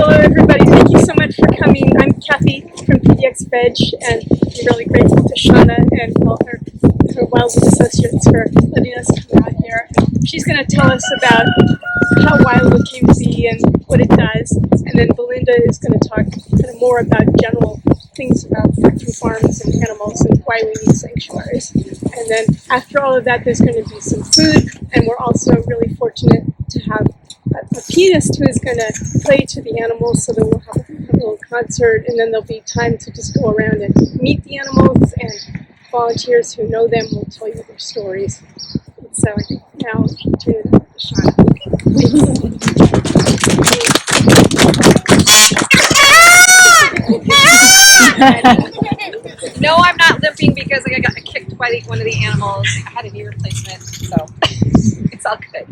Hello everybody, thank you so much for coming. I'm Kathy from PDX VEG, and I'm really grateful to Shauna and all her Wildwood associates for letting us come out here. She's going to tell us about how Wildwood came to be and what it does, and then Belinda is going to talk kind of more about general things about working farms and animals and why we need sanctuaries. And then after all of that, there's going to be some food, and we're also really fortunate to have a pianist who is going to play to the animals, so that we'll have a little concert, and then there'll be time to just go around and meet the animals, and volunteers who know them will tell you their stories. And so I think now I'll turn it over to Shauna. No, I'm not limping because I got kicked by one of the animals. I had a knee replacement, so it's all good.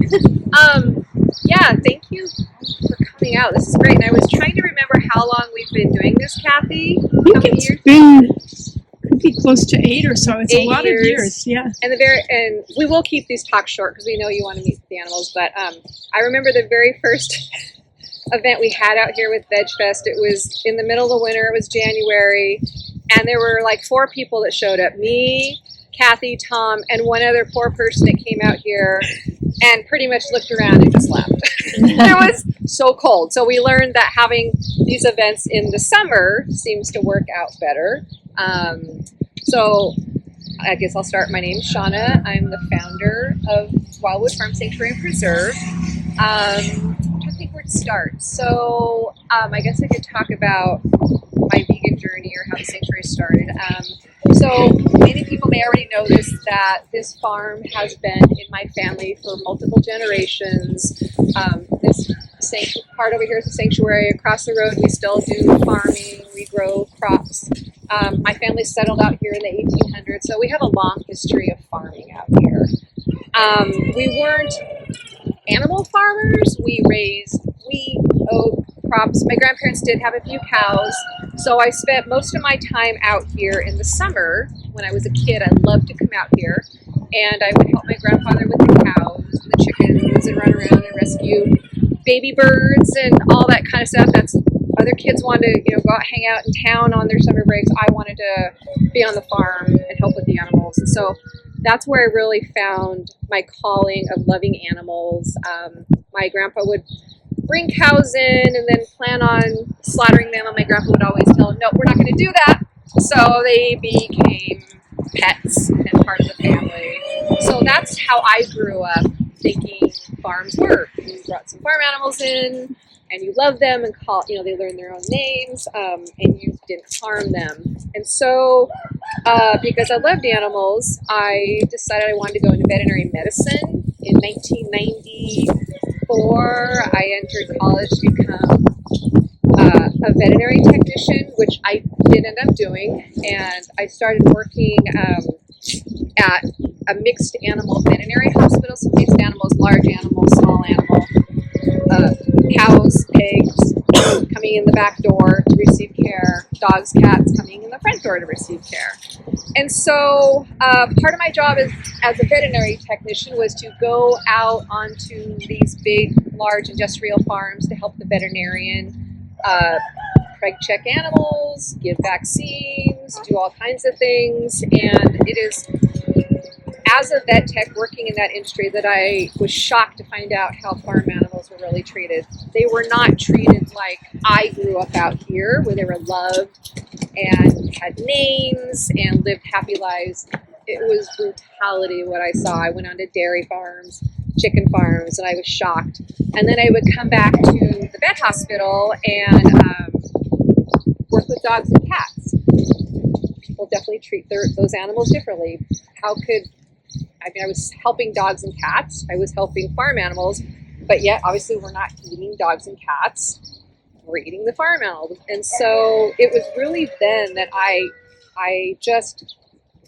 Yeah, thank you for coming out. This is great. And I was trying to remember how long we've been doing this, Kathy. I think it's been, could be close to 8 or so. It's 8 a lot of years, yeah. And we will keep these talks short because we know you want to meet the animals. But I remember the very first event we had out here with Veg Fest. It was in the middle of the winter. It was January. And there were like 4 people that showed up. Me, Kathy, Tom, and one other poor person that came out here and pretty much looked around and just left. It was so cold. So we learned that having these events in the summer seems to work out better. So I guess I'll start. My name's Shauna. I'm the founder of Wildwood Farm Sanctuary Preserve. I'm trying to think where to start. So I guess I could talk about my vegan journey or how the sanctuary started. So many people may already know this, that this farm has been in my family for multiple generations. This part over here is a sanctuary. Across the road, we still do farming. We grow crops. My family settled out here in the 1800s, so we have a long history of farming out here. We weren't animal farmers. We raised wheat, oat, crops. My grandparents did have a few cows, so I spent most of my time out here in the summer. When I was a kid, I loved to come out here, and I would help my grandfather with the cows and the chickens and run around and rescue baby birds and all that kind of stuff. That's other kids wanted to, go out, hang out in town on their summer breaks. I wanted to be on the farm and help with the animals, and so that's where I really found my calling of loving animals. My grandpa would bring cows in and then plan on slaughtering them, and my grandpa would always tell him, no, we're not going to do that. So they became pets and part of the family. So that's how I grew up thinking farms work. You brought some farm animals in, and you love them, and they learn their own names, and you didn't harm them. And so, because I loved animals, I decided I wanted to go into veterinary medicine. In 1994, I entered college to become a veterinary technician, which I did end up doing, and I started working at a mixed animal veterinary hospital. So mixed animals, large animals, small animals, cows, pigs coming in the back door to receive care, dogs, cats coming in the front door to receive care. And so part of my job as a veterinary technician was to go out onto these big, large industrial farms to help the veterinarian preg check animals, give vaccines, do all kinds of things. And it is as a vet tech working in that industry that I was shocked to find out how farm animals were really treated. They were not treated like I grew up out here, where they were loved and had names and lived happy lives. It was brutality what I saw. I went on to dairy farms, chicken farms, and I was shocked. And then I would come back to the vet hospital and work with dogs and cats. People definitely treat those animals differently. I was helping dogs and cats. I was helping farm animals, but yet obviously we're not eating dogs and cats. We're eating the farm animals. And so it was really then that I just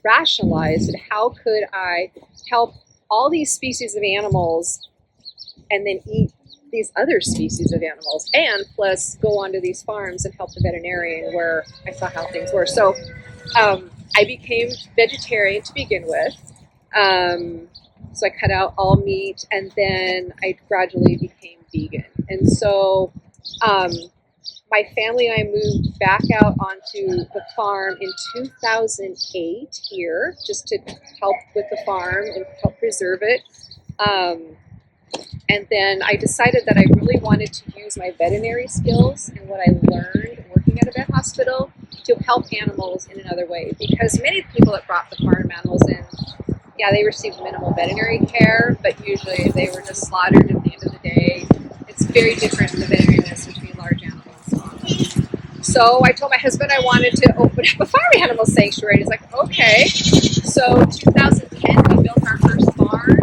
rationalized how could I help all these species of animals and then eat these other species of animals, and plus go onto these farms and help the veterinarian where I saw how things were. So I became vegetarian to begin with. So I cut out all meat, and then I gradually became vegan. And so my family and I moved back out onto the farm in 2008 here, just to help with the farm and help preserve it. And then I decided that I really wanted to use my veterinary skills and what I learned working at a vet hospital to help animals in another way. Because many people that brought the farm animals in, yeah, they received minimal veterinary care, but usually they were just slaughtered at the end of the day. It's very different in the veterinary medicine between large animals. So I told my husband I wanted to open up a farm animal sanctuary. He's like, okay. So 2010, we built our first farm.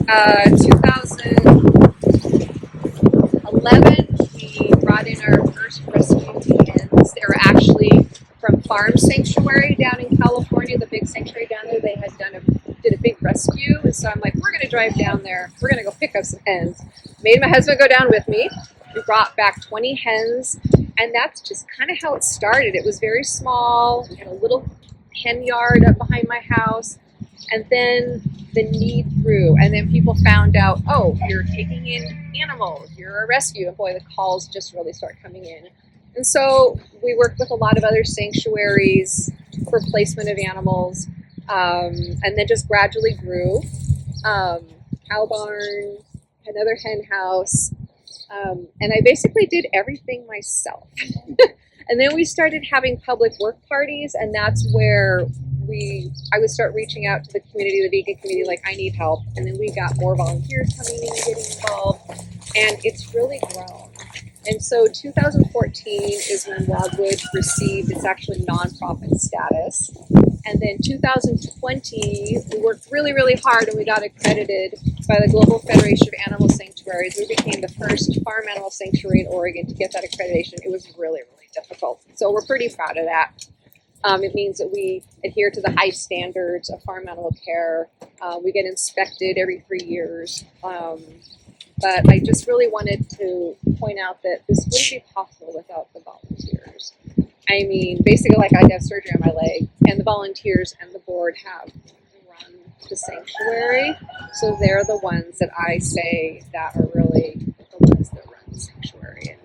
2011, we brought in our first rescue hens. They were actually from Farm Sanctuary down in California, the big sanctuary down there. They had did a big rescue, and so I'm like, we're going to drive down there. We're going to go pick up some hens. Made my husband go down with me. We brought back 20 hens, and that's just kind of how it started. It was very small, in a little hen yard up behind my house, and then the need grew, and then people found out, oh, you're taking in animals, you're a rescue, and boy, the calls just really start coming in. And so we worked with a lot of other sanctuaries for placement of animals, and then just gradually grew. Cow barn, another hen house, and I basically did everything myself. And then we started having public work parties, and that's where I would start reaching out to the community, the vegan community, like, I need help. And then we got more volunteers coming in and getting involved, and it's really grown. And so 2014 is when Wildwood received its actually nonprofit status. And then 2020, we worked really, really hard, and we got accredited by the Global Federation of Animal Sanctuaries. We became the first farm animal sanctuary in Oregon to get that accreditation. It was really, really difficult. So we're pretty proud of that. It means that we adhere to the high standards of farm animal care. We get inspected every 3 years. But I just really wanted to point out that this wouldn't be possible without the volunteers. I mean, basically, like, I have surgery on my leg, and the volunteers and the board have run the sanctuary. So they're the ones that I say that are really the ones that run the sanctuary and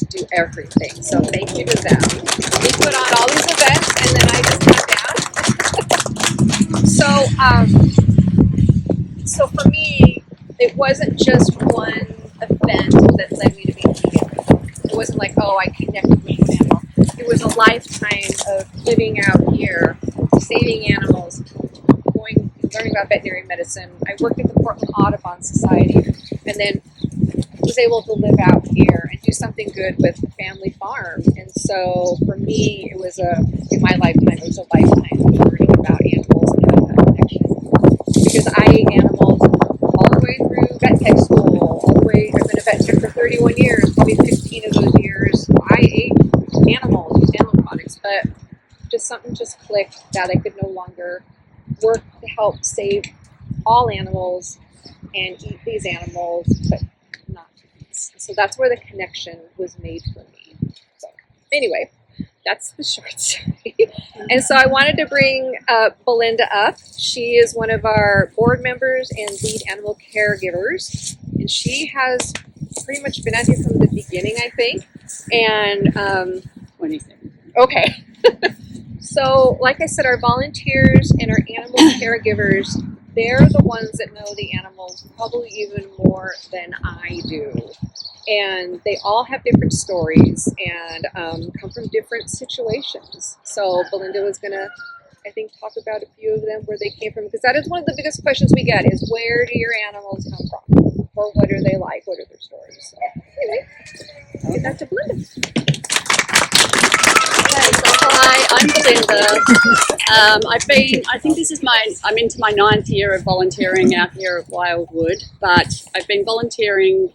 do everything. So thank you to them. We put on all these events, and then I just come down. So for me, it wasn't just one event that led me to being vegan. It wasn't like, oh, I connected with an animal. It was a lifetime of living out here, saving animals, learning about veterinary medicine. I worked at the Portland Audubon Society, and then was able to live out here and do something good with the family farm. And so for me, it was in my lifetime, it was a lifetime of learning about animals and about that connection. Because I ate animals all the way through vet tech school, all the way, I've been a vet tech for 31 years, probably 15 of those years, I ate animals, used animal products, but something just clicked that I could no longer work to help save all animals and eat these animals, but not these. So that's where the connection was made for me. So anyway, that's the short story. And so I wanted to bring Belinda up. She is one of our board members and lead animal caregivers. And she has pretty much been out here from the beginning, I think. And 27. Okay. So like I said, our volunteers and our animal caregivers they're the ones that know the animals probably even more than I do. And they all have different stories and come from different situations. So Belinda was going to, I think, talk about a few of them, where they came from, because that is one of the biggest questions we get is, where do your animals come from? Or what are they like? What are their stories? So anyway, I'll get back to Belinda. Okay, so hi, I'm Belinda. I'm into my 9th year of volunteering out here at Wildwood, but I've been volunteering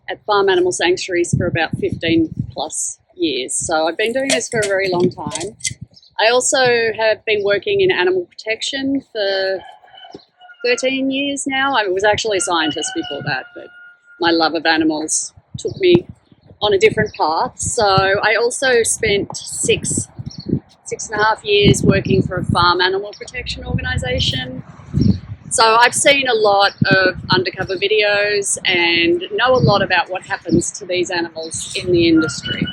at farm animal sanctuaries for about 15 plus years. So I've been doing this for a very long time. I also have been working in animal protection for 13 years now. I was actually a scientist before that, but my love of animals took me on a different path. So I also spent six and a half years working for a farm animal protection organisation. So I've seen a lot of undercover videos and know a lot about what happens to these animals in the industry.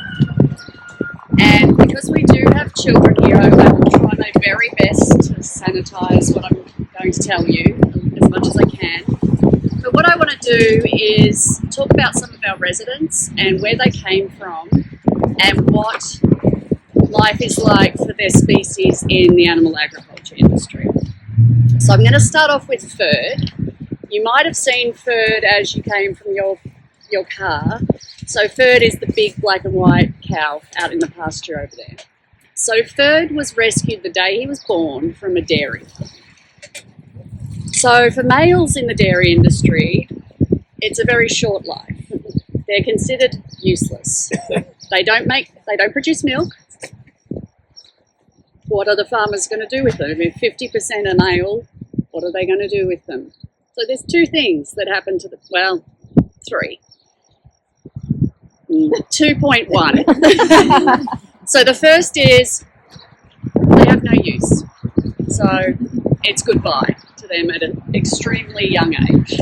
And because we do have children here, I will try my very best to sanitise what I'm going to tell you as much as I can. But what I want to do is talk about some of our residents and where they came from and what life is like for their species in the animal agriculture industry. So I'm going to start off with Ferd. You might have seen Ferd as you came from your car. So Ferd is the big black and white cow out in the pasture over there. So Ferd was rescued the day he was born from a dairy. So for males in the dairy industry, it's a very short life. They're considered useless. They don't produce milk. What are the farmers going to do with them? If 50% are male, what are they going to do with them? So there's two things that happen to three. 2.1. So the first is they have no use. So it's goodbye to them at an extremely young age.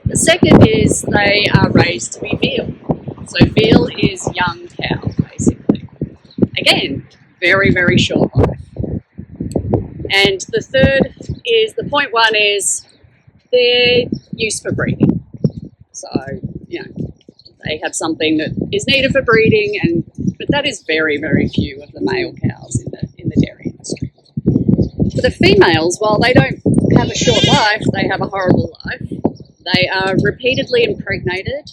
The second is they are raised to be veal. So veal is young cow, basically. Again, very, very short life. And the third is, the point one is they're used for breeding. So, they have something that is needed for breeding, but that is very, very few of the male cows in the dairy industry. For the females, while they don't have a short life, they have a horrible life. They are repeatedly impregnated,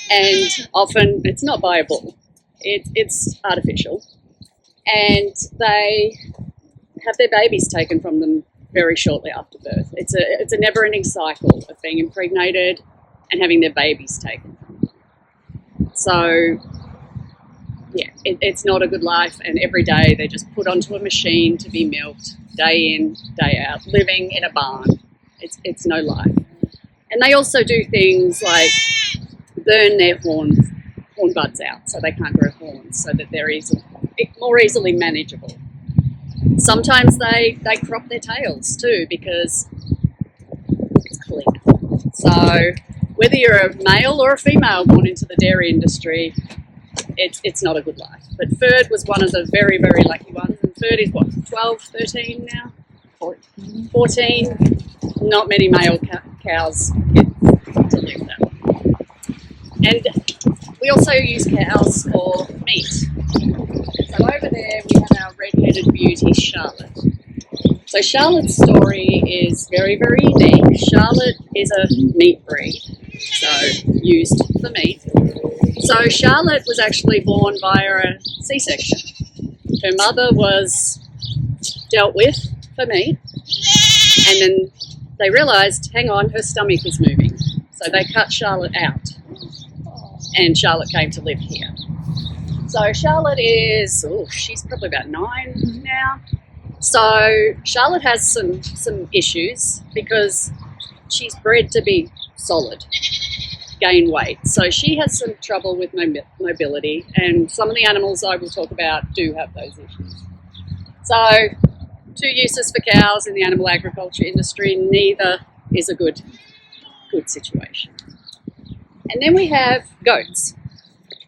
and often it's not by a bull. It's artificial. And they have their babies taken from them very shortly after birth. It's a never-ending cycle of being impregnated and having their babies taken from them. So, yeah, it's not a good life, and every day they're just put onto a machine to be milked, day in, day out, living in a barn. It's no life. And they also do things like burn their horn buds out so they can't grow horns, so that they're more easily manageable. Sometimes they crop their tails too, because it's cleaner. So whether you're a male or a female born into the dairy industry, it's not a good life. But Ferd was one of the very, very lucky ones. And Ferd is 12, 13 now? 14. Not many male cows get to live that long. And we also use cows for meat. So over there we have our red-headed beauty, Charlotte. So Charlotte's story is very, very unique. Charlotte is a meat breed, so used for meat. So Charlotte was actually born via a C-section. Her mother was dealt with for meat, and then they realised, hang on, her stomach is moving. So they cut Charlotte out, and Charlotte came to live here. So Charlotte is, she's probably about 9 now. So Charlotte has some issues because she's bred to be solid, gain weight. So she has some trouble with mobility, and some of the animals I will talk about do have those issues. So two uses for cows in the animal agriculture industry, neither is a good situation. And then we have goats.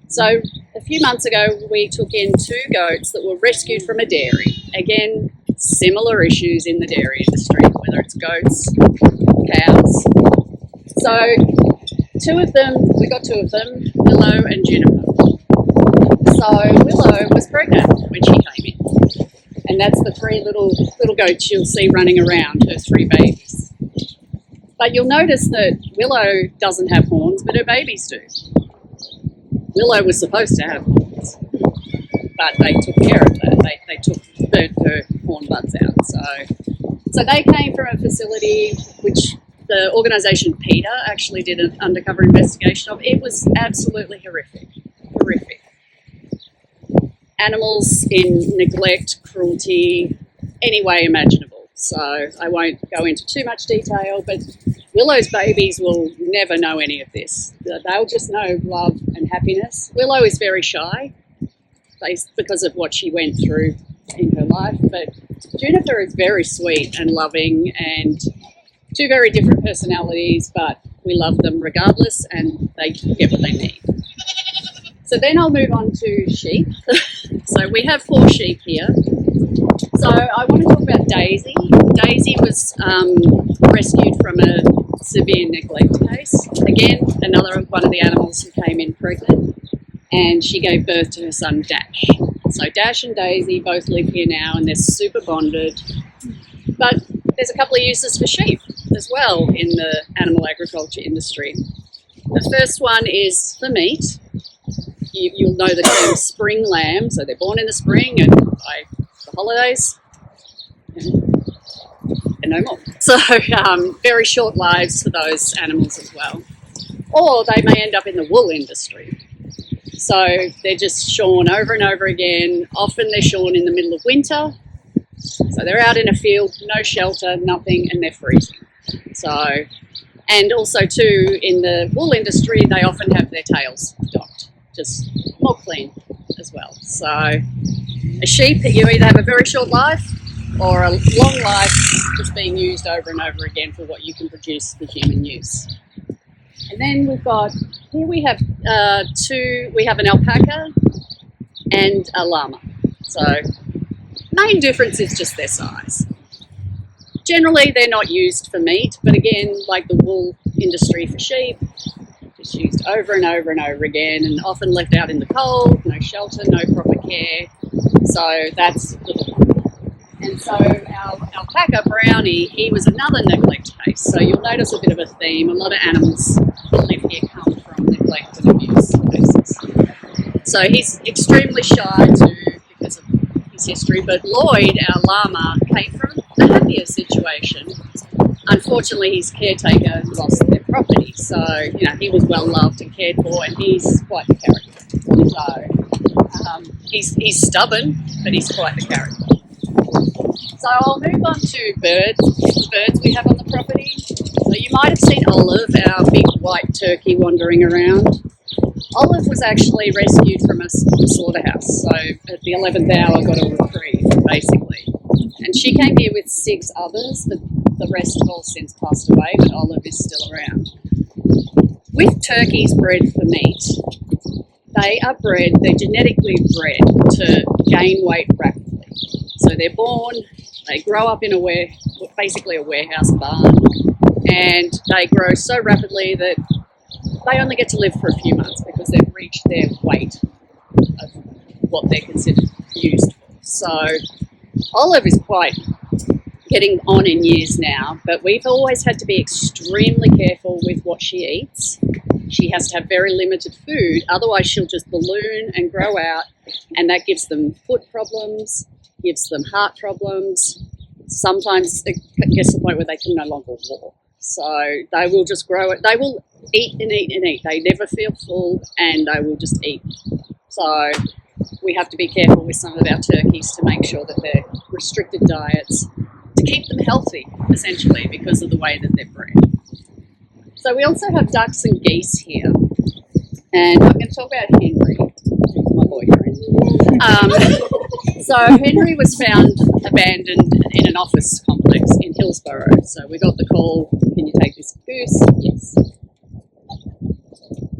So a few months ago, we took in 2 goats that were rescued from a dairy. Again, similar issues in the dairy industry, whether it's goats, cows. So we got two of them, Willow and Juniper. So Willow was pregnant when she came in, and that's the three little goats you'll see running around, her three babies. But you'll notice that Willow doesn't have horns, but her babies do. Willow was supposed to have horns, but they took care of that. They burnt her horn buds out. So they came from a facility which the organisation PETA actually did an undercover investigation of. It was absolutely horrific. Animals in neglect, cruelty, any way imaginable. So I won't go into too much detail, but Willow's babies will never know any of this. They'll just know love and happiness. Willow is very shy because of what she went through in her life, but Juniper is very sweet and loving, and two very different personalities, but we love them regardless, and they get what they need. So then I'll move on to sheep. So we have 4 sheep here. So I want to talk about Daisy. Daisy was rescued from a severe neglect case. Again, another one of the animals who came in pregnant, and she gave birth to her son Dash. So Dash and Daisy both live here now, and they're super bonded. But there's a couple of uses for sheep as well in the animal agriculture industry. The first one is for meat. You'll know the term spring lamb, so they're born in the spring and by the holidays and no more. So very short lives for those animals as well. Or they may end up in the wool industry. So they're just shorn over and over again. Often they're shorn in the middle of winter. So they're out in a field, no shelter, nothing, and they're freezing. So, and also too, in the wool industry, they often have their tails docked, just more clean as well. So a sheep, you either have a very short life or a long life just being used over and over again for what you can produce for human use. And then here we have we have an alpaca and a llama. So main difference is just their size. Generally, they're not used for meat, but again, like the wool industry for sheep, just used over and over and over again, and often left out in the cold, no shelter, no proper care. So that's the And so our alpaca Brownie, he was another neglect case. So you'll notice a bit of a theme. A lot of animals that live here come from neglect and abuse cases. So he's extremely shy too because of his history. But Lloyd, our llama, came from a happier situation. Unfortunately, his caretaker lost their property. So, you know, he was well loved and cared for, and he's quite the character. So he's stubborn, but he's quite the character. So I'll move on to birds, the birds we have on the property. So you might have seen Olive, our big white turkey, wandering around. Olive was actually rescued from a slaughterhouse. So at the 11th hour got a reprieve, basically. And she came here with 6 others, but the rest have all since passed away, but Olive is still around. With turkeys bred for meat, they're genetically bred to gain weight rapidly. So they're born, they grow up in basically a warehouse barn, and they grow so rapidly that they only get to live for a few months because they've reached their weight of what they're considered used for. So Olive is quite getting on in years now, but we've always had to be extremely careful with what she eats. She has to have very limited food, otherwise she'll just balloon and grow out, and that gives them foot problems, gives them heart problems. Sometimes it gets to the point where they can no longer walk. So they will just grow it. They will eat and eat and eat. They never feel full, and they will just eat. So we have to be careful with some of our turkeys to make sure that they're restricted diets to keep them healthy, essentially, because of the way that they're bred. So we also have ducks and geese here. And I'm going to talk about Henry, who's my boyfriend. So Henry was found abandoned in an office complex in Hillsborough. So we got the call, can you take this goose? Yes.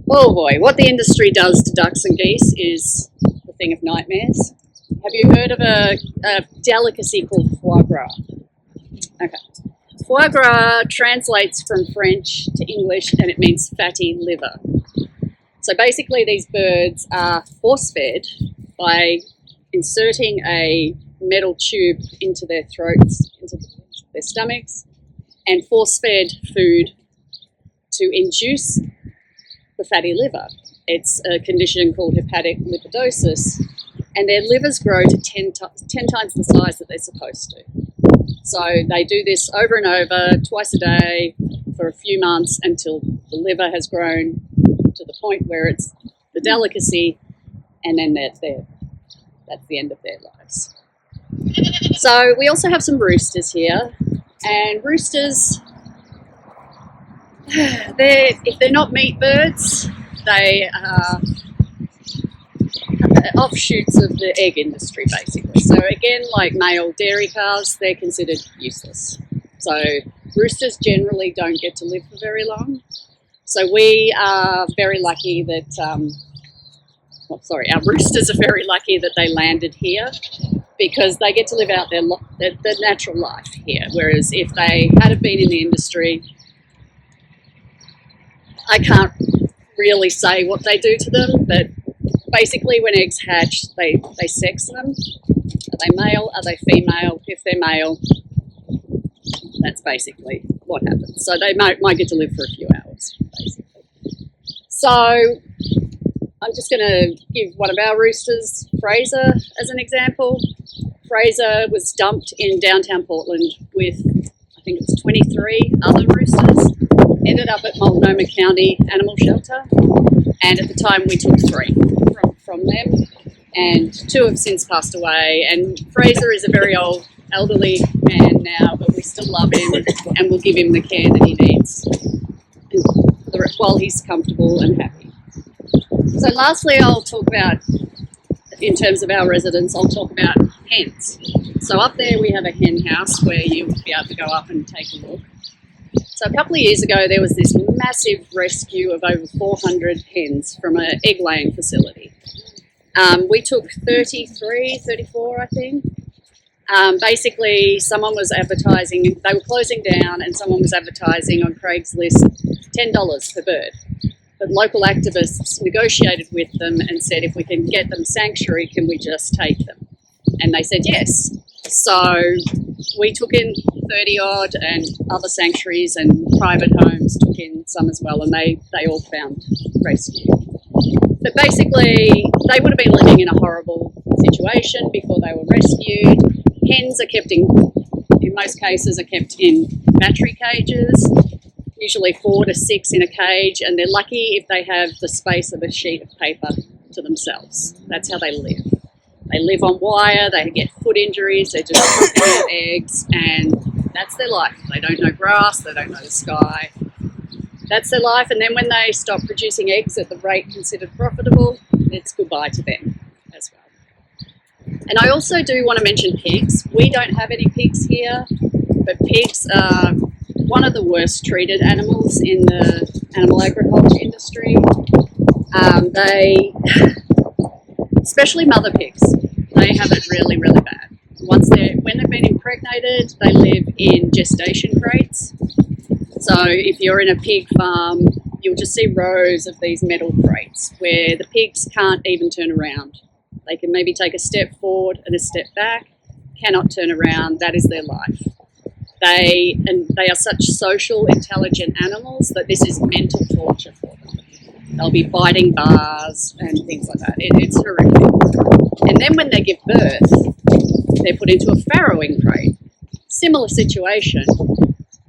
Oh boy, what the industry does to ducks and geese is the thing of nightmares. Have you heard of a delicacy called foie gras? Okay. Foie gras translates from French to English and it means fatty liver. So basically these birds are force-fed by inserting a metal tube into their throats, into their stomachs, and force-fed food to induce the fatty liver. It's a condition called hepatic lipidosis, and their livers grow to 10 times the size that they're supposed to. So they do this over and over, twice a day, for a few months until the liver has grown to the point where it's the delicacy, and then that's the end of their lives. So we also have some roosters here, and roosters, if they're not meat birds, they are offshoots of the egg industry, basically. So again, like male dairy cows, they're considered useless. So roosters generally don't get to live for very long. So we are very lucky that, our roosters are very lucky that they landed here, because they get to live out their natural life here. Whereas if they had been in the industry, I can't really say what they do to them, but basically when eggs hatch, they sex them. Are they male? Are they female? If they're male, that's basically what happens. So they might get to live for a few hours, basically. So I'm just going to give one of our roosters, Fraser, as an example. Fraser was dumped in downtown Portland with, I think it was 23 other roosters. Ended up at Multnomah County Animal Shelter, and at the time we took 3 from them, and 2 have since passed away. And Fraser is a very old, elderly man now, but we still love him and we'll give him the care that he needs while he's comfortable and happy. So lastly, I'll talk about, in terms of our residents, I'll talk about hens. So up there we have a hen house where you'll be able to go up and take a look. So a couple of years ago, there was this massive rescue of over 400 hens from an egg-laying facility. We took 34, I think. Basically, someone was advertising, they were closing down, and someone was advertising on Craigslist $10 per bird. But local activists negotiated with them and said, if we can get them sanctuary, can we just take them? And they said yes. So we took in 30 odd, and other sanctuaries and private homes took in some as well, and they all found rescue. But basically, they would have been living in a horrible situation before they were rescued. Hens are kept in most cases, are kept in battery cages, usually 4 to 6 in a cage, and they're lucky if they have the space of a sheet of paper to themselves. That's how they live. They live on wire, they get foot injuries, they're just cooking their eggs, and that's their life. They don't know grass, they don't know the sky. That's their life, and then when they stop producing eggs at the rate considered profitable, it's goodbye to them as well. And I also do want to mention pigs. We don't have any pigs here, but pigs are one of the worst treated animals in the animal agriculture industry. Especially mother pigs, they have it really, really bad. When they've been impregnated, they live in gestation crates. So if you're in a pig farm, you'll just see rows of these metal crates where the pigs can't even turn around. They can maybe take a step forward and a step back, cannot turn around. That is their life. They are such social, intelligent animals that this is mental torture for them. They'll be biting bars and things like that. It's horrific. And then when they give birth, they're put into a farrowing crate. Similar situation,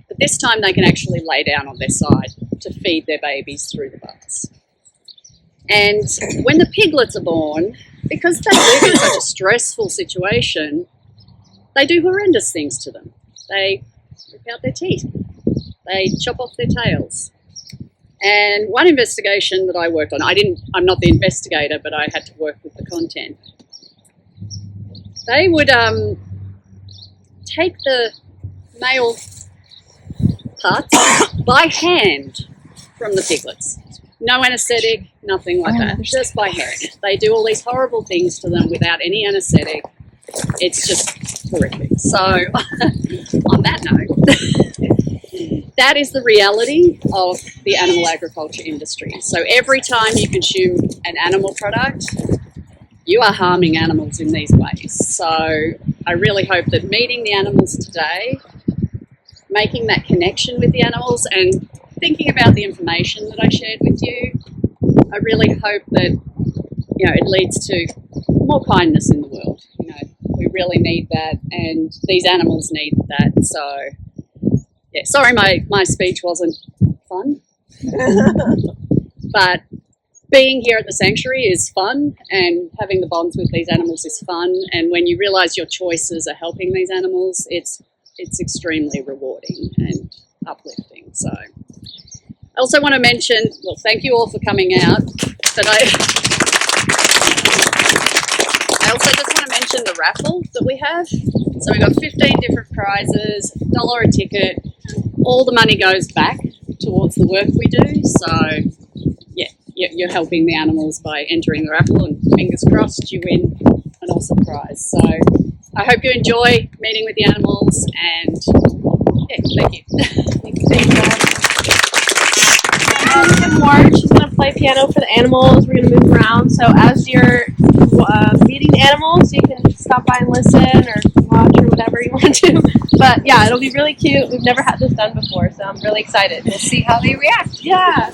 but this time they can actually lay down on their side to feed their babies through the bars. And when the piglets are born, because they live in such a stressful situation, they do horrendous things to them. They rip out their teeth. They chop off their tails. And one investigation that I worked on, I'm not the investigator, but I had to work with the content. They would take the male parts by hand from the piglets. No anaesthetic, nothing like that, just by hand. They do all these horrible things to them without any anaesthetic. It's just horrific. So, on that note, that is the reality of the animal agriculture industry. So every time you consume an animal product, you are harming animals in these ways. So I really hope that meeting the animals today, making that connection with the animals and thinking about the information that I shared with you, I really hope that, you know, it leads to more kindness in the world. You know, we really need that, and these animals need that. So, yeah, sorry my speech wasn't fun, but being here at the sanctuary is fun, and having the bonds with these animals is fun, and when you realise your choices are helping these animals, it's extremely rewarding and uplifting. So I also want to mention, well, thank you all for coming out, but I also just want to mention the raffle that we have. So we've got 15 different prizes, $1 a ticket. All the money goes back towards the work we do. So yeah, you're helping the animals by entering the raffle, and fingers crossed you win an awesome prize. So I hope you enjoy meeting with the animals, and yeah, thank you. Thanks, more. She's going to play piano for the animals. We're going to move around. So as you're meeting the animals, you can stop by and listen or watch or whatever you want to. But yeah, it'll be really cute. We've never had this done before, so I'm really excited. We'll see how they react. Yeah.